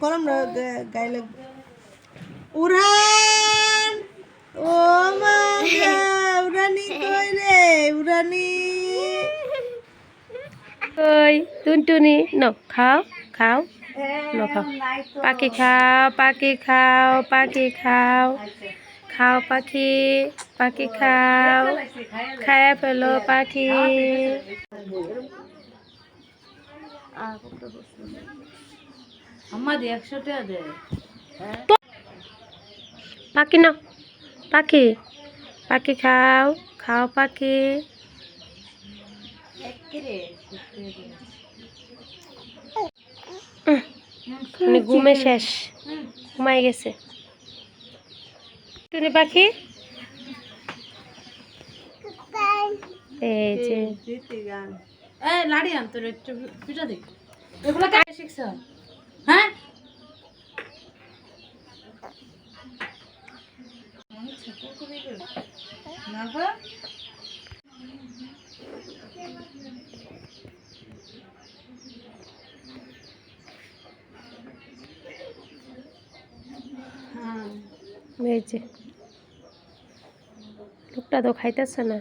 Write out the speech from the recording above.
কলম গাইলে উড়ান ও মা উড়ানি কই রে উড়ানি ওই টুনটুনি ন খাও খাও ন খাও পাখি খাও পাখি খাও পাখি খাও খাও পাখি পাখি খাও খায়া ফেলো পাখি আম্মা 100 টাকা দে পাখি না পাখি পাখি খাও খাও পাখি ঘুমে শেষ ঘুমাই গেছে টুনি পাখি এই যে লাড়ি আন তোর একটু পিঠা দেখ এগুলো কাকে শিখছ হ্যাঁ এই যে লোকটা তো খাইতেছে না।